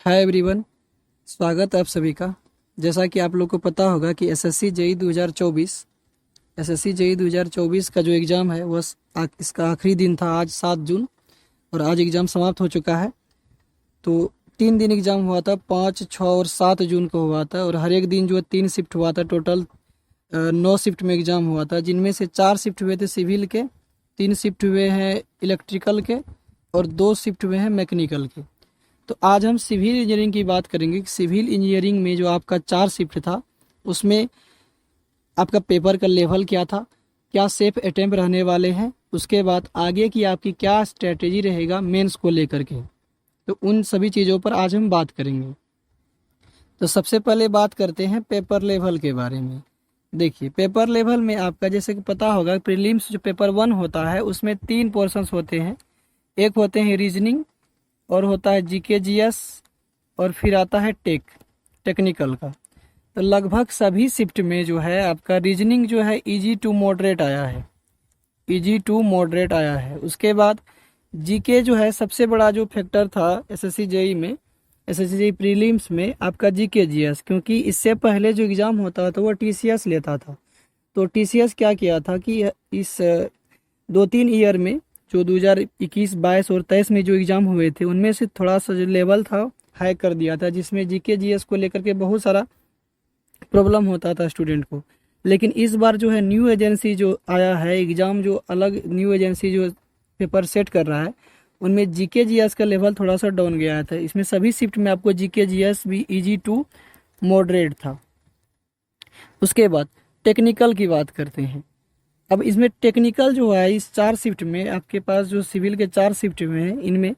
Hi everyone. स्वागत है आप सभी का। जैसा कि आप लोग को पता होगा कि एसएससी जेई 2024 का जो एग्ज़ाम है वह इसका आखिरी दिन था आज 7 जून, और आज एग्ज़ाम समाप्त हो चुका है। तो 3 दिन एग्ज़ाम हुआ था, 5, 6 और 7 जून को हुआ था, और हर एक दिन जो 3 शिफ्ट हुआ था। टोटल 9 शिफ्ट में एग्ज़ाम हुआ था, जिनमें से 4 शिफ्ट हुए थे सिविल के, 3 शिफ्ट हुए हैं इलेक्ट्रिकल के, और 2 शिफ्ट हुए हैं मैकेनिकल के। तो आज हम सिविल इंजीनियरिंग की बात करेंगे कि सिविल इंजीनियरिंग में जो आपका 4 शिफ्ट था उसमें आपका पेपर का लेवल क्या था, क्या सेफ अटेम्प्ट रहने वाले हैं, उसके बाद आगे की आपकी क्या स्ट्रेटेजी रहेगा मेंस को लेकर के। तो उन सभी चीज़ों पर आज हम बात करेंगे। तो सबसे पहले बात करते हैं पेपर लेवल के बारे में। देखिए, पेपर लेवल में आपका जैसे कि पता होगा, प्रीलिम्स जो पेपर 1 होता है उसमें 3 पोर्शंस होते हैं। एक होते हैं रीजनिंग, और होता है जीके जीएस, और फिर आता है टेक्निकल का। तो लगभग सभी शिफ्ट में जो है आपका रीजनिंग जो है इजी टू मॉडरेट आया है, इजी टू मॉडरेट आया है। उसके बाद जीके जो है सबसे बड़ा जो फैक्टर था एसएससी जेई में, एसएससी जेई प्रीलिम्स में आपका जीके जीएस, क्योंकि इससे पहले जो एग्ज़ाम होता था वो टीसीएस लेता था। तो टीसीएस क्या किया था कि इस 2-3 ईयर में जो 2021, 22 और 23 में जो एग्ज़ाम हुए थे उनमें से थोड़ा सा जो लेवल था हाई कर दिया था, जिसमें जीके जीएस को लेकर के बहुत सारा प्रॉब्लम होता था स्टूडेंट को। लेकिन इस बार जो है न्यू एजेंसी जो आया है एग्ज़ाम, जो अलग न्यू एजेंसी जो पेपर सेट कर रहा है, उनमें जीके जीएस का लेवल थोड़ा सा डाउन गया था। इसमें सभी शिफ्ट में आपको जीके जीएस भी इजी टू मॉडरेट था। उसके बाद टेक्निकल की बात करते हैं। अब इसमें टेक्निकल जो है इस 4 शिफ्ट में आपके पास जो सिविल के 4 शिफ्ट में है, इनमें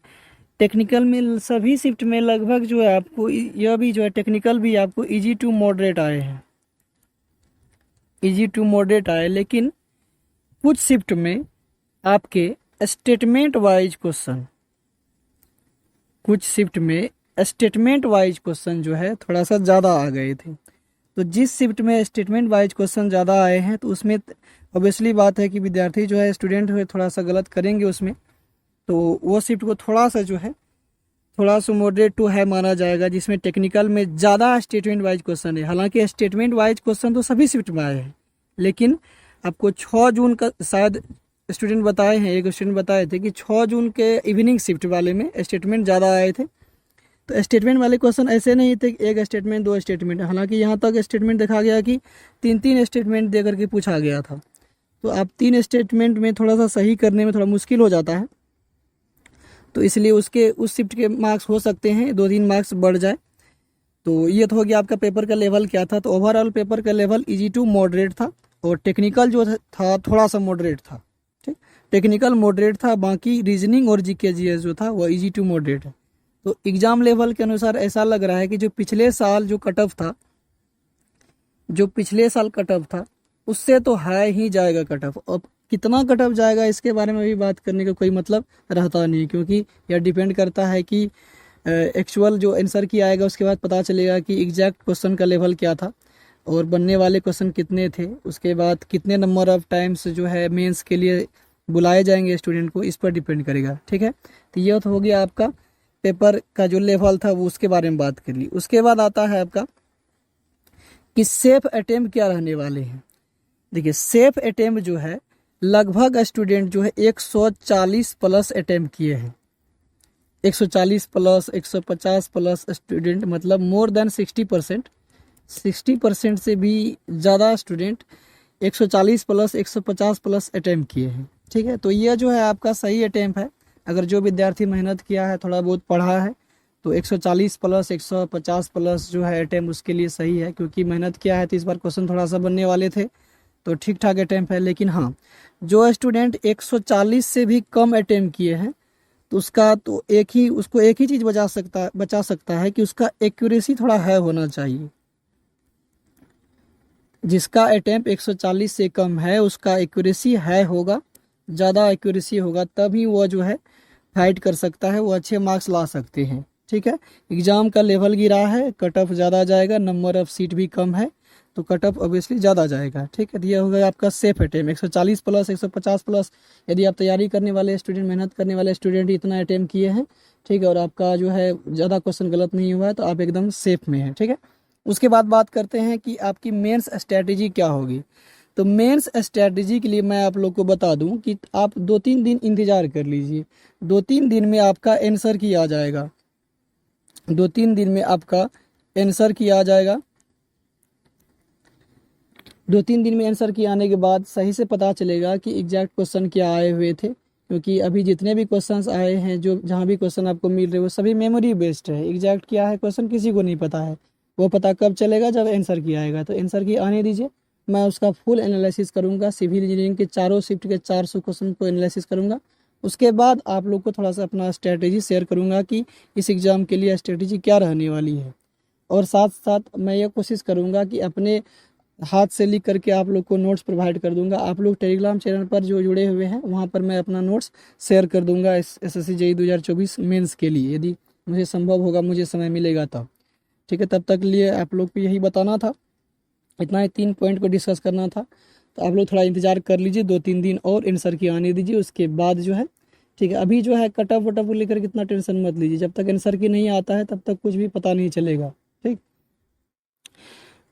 टेक्निकल में सभी शिफ्ट में लगभग जो है आपको यह भी जो है टेक्निकल भी आपको इजी टू मॉडरेट आए हैं, इजी टू मॉडरेट आए। लेकिन कुछ शिफ्ट में आपके स्टेटमेंट वाइज क्वेश्चन, कुछ शिफ्ट में स्टेटमेंट वाइज क्वेश्चन जो है थोड़ा सा ज़्यादा आ गए थे। तो जिस शिफ्ट में स्टेटमेंट वाइज क्वेश्चन ज़्यादा आए हैं तो उसमें ऑब्वियसली बात है कि विद्यार्थी जो है स्टूडेंट है थोड़ा सा गलत करेंगे उसमें। तो वो शिफ्ट को थोड़ा सा जो है थोड़ा सा मॉडरेट टू है माना जाएगा, जिसमें टेक्निकल में ज़्यादा स्टेटमेंट वाइज क्वेश्चन है। हालांकि स्टेटमेंट वाइज क्वेश्चन तो सभी शिफ्ट में आए हैं, लेकिन आपको 6 जून का शायद स्टूडेंट बताए हैं, एक स्टूडेंट बताए थे कि 6 जून के इवनिंग शिफ्ट वाले में स्टेटमेंट ज़्यादा आए थे। तो स्टेटमेंट वाले क्वेश्चन ऐसे नहीं थे कि एक स्टेटमेंट 2 स्टेटमेंट, हालांकि यहाँ तक स्टेटमेंट देखा गया कि 3-3 स्टेटमेंट दे करके पूछा गया था। तो आप 3 स्टेटमेंट में थोड़ा सा सही करने में थोड़ा मुश्किल हो जाता है, तो इसलिए उसके उस शिफ्ट के मार्क्स हो सकते हैं 2-3 मार्क्स बढ़ जाए। तो ये तो हो गया आपका पेपर का लेवल क्या था। तो ओवरऑल पेपर का लेवल इजी टू मॉडरेट था, और टेक्निकल जो था थोड़ा सा मॉडरेट था। ठीक, टेक्निकल मॉडरेट था, बाकी रीजनिंग और जीके जीएस जो था वो इजी टू मॉडरेट है। तो एग्ज़ाम लेवल के अनुसार ऐसा लग रहा है कि जो पिछले साल जो कट ऑफ था, जो पिछले साल कट ऑफ था उससे तो हाई ही जाएगा कट ऑफ। अब कितना कट ऑफ जाएगा इसके बारे में भी बात करने का कोई मतलब रहता नहीं, क्योंकि यह डिपेंड करता है कि एक्चुअल जो आंसर की आएगा उसके बाद पता चलेगा कि एग्जैक्ट क्वेश्चन का लेवल क्या था और बनने वाले क्वेश्चन कितने थे। उसके बाद कितने नंबर ऑफ टाइम्स जो है मेंस के लिए बुलाए जाएंगे स्टूडेंट को, इस पर डिपेंड करेगा। ठीक है, तो यह तो हो गया आपका पेपर का जो लेवल था वो, उसके बारे में बात कर ली। उसके बाद आता है आपका कि सेफ अटेम्प्ट क्या रहने वाले हैं। देखिए, सेफ अटेम्प्ट जो है लगभग स्टूडेंट जो है 140 प्लस अटेम्प्ट किए हैं, 140 प्लस 150 प्लस स्टूडेंट, मतलब मोर देन 60%, 60% से भी ज़्यादा स्टूडेंट 140 प्लस 150 प्लस अटेम्प्ट किए हैं। ठीक है, तो यह जो है आपका सही अटेम्प्ट है। अगर जो विद्यार्थी मेहनत किया है, थोड़ा बहुत पढ़ा है, तो 140 प्लस 150 प्लस जो है अटेम्प्ट उसके लिए सही है, क्योंकि मेहनत किया है तो इस बार क्वेश्चन थोड़ा सा बनने वाले थे, तो ठीक ठाक अटेम्प्ट है। लेकिन हाँ, जो स्टूडेंट 140 से भी कम अटेम्प्ट किए हैं तो उसका तो उसको एक ही चीज़ बचा सकता है कि उसका एक्यूरेसी थोड़ा हाई होना चाहिए। जिसका अटेम्प्ट 140 से कम है उसका एक्यूरेसी हाई होगा, ज़्यादा एक्यूरेसी होगा, तभी वो जो है फाइट कर सकता है, वो अच्छे मार्क्स ला सकते हैं। ठीक है, एग्ज़ाम का लेवल गिरा है, कट ऑफ ज़्यादा जाएगा, नंबर ऑफ सीट भी कम है, तो कट ऑफ ऑब्वियसली ज़्यादा जाएगा। ठीक है, तो ये हो गया आपका सेफ अटेम्प्ट 140 प्लस 150 प्लस। यदि आप तैयारी करने वाले स्टूडेंट, मेहनत करने वाले स्टूडेंट इतना अटेम्प्ट किए हैं, ठीक है, और आपका जो है ज़्यादा क्वेश्चन गलत नहीं हुआ है, तो आप एकदम सेफ में हैं। ठीक है, उसके बाद बात करते हैं कि आपकी मेंस स्ट्रैटेजी क्या होगी। तो मेंस स्ट्रैटेजी के लिए मैं आप लोग को बता दूं कि आप 2-3 दिन इंतज़ार कर लीजिए। 2-3 दिन में आपका आंसर की आ जाएगा। 2-3 दिन में आपका आंसर की आ जाएगा। 2-3 दिन में आंसर की आने के बाद सही से पता चलेगा कि एग्जैक्ट क्वेश्चन क्या आए हुए थे, क्योंकि अभी जितने भी क्वेश्चंस आए हैं, जो जहाँ भी क्वेश्चन आपको मिल रहे हैं, वो सभी मेमोरी बेस्ड है। एग्जैक्ट क्या है क्वेश्चन किसी को नहीं पता है। वो पता कब चलेगा, जब आंसर की आएगा। तो आंसर की आने दीजिए, मैं उसका फुल एनालिसिस करूंगा। सिविल इंजीनियरिंग के चारों शिफ्ट के 400 क्वेश्चन को एनालिसिस करूंगा। उसके बाद आप लोग को थोड़ा सा अपना स्ट्रैटेजी शेयर करूंगा कि इस एग्ज़ाम के लिए स्ट्रैटेजी क्या रहने वाली है। और साथ साथ मैं ये कोशिश करूंगा कि अपने हाथ से लिख करके आप लोग को नोट्स प्रोवाइड कर दूंगा। आप लोग टेलीग्राम चैनल पर जो जुड़े हुए हैं, वहाँ पर मैं अपना नोट्स शेयर कर दूंगा SSC JEE 2024 मेंस के लिए, यदि मुझे संभव होगा, मुझे समय मिलेगा तब। ठीक है, तब तक लिए आप लोग को यही बताना था, इतना ही 3 पॉइंट को डिस्कस करना था। तो आप लोग थोड़ा इंतजार कर लीजिए, 2-3 दिन और आंसर की आने दीजिए, उसके बाद जो है, ठीक है। अभी जो है कट ऑफ वटअप को लेकर कितना टेंशन मत लीजिए, जब तक आंसर की नहीं आता है तब तक कुछ भी पता नहीं चलेगा। ठीक,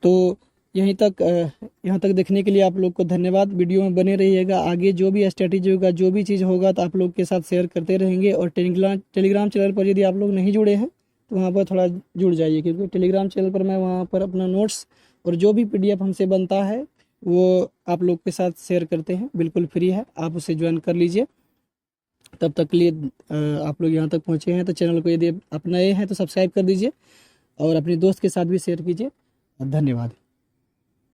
तो यहाँ तक देखने के लिए आप लोग को धन्यवाद। वीडियो में बने रहिएगा, आगे जो भी स्ट्रेटेजी होगा, जो भी चीज़ होगा, तो आप लोग के साथ शेयर करते रहेंगे। और टेलीग्राम चैनल पर यदि आप लोग नहीं जुड़े हैं तो वहाँ पर थोड़ा जुड़ जाइए, क्योंकि टेलीग्राम चैनल पर मैं वहाँ पर अपना नोट्स और जो भी PDF हमसे बनता है वो आप लोग के साथ शेयर करते हैं। बिल्कुल फ्री है, आप उसे ज्वाइन कर लीजिए। तब तक के लिए आप लोग यहाँ तक पहुँचे हैं तो चैनल को यदि आप नए हैं तो सब्सक्राइब कर दीजिए और अपने दोस्त के साथ भी शेयर कीजिए। धन्यवाद।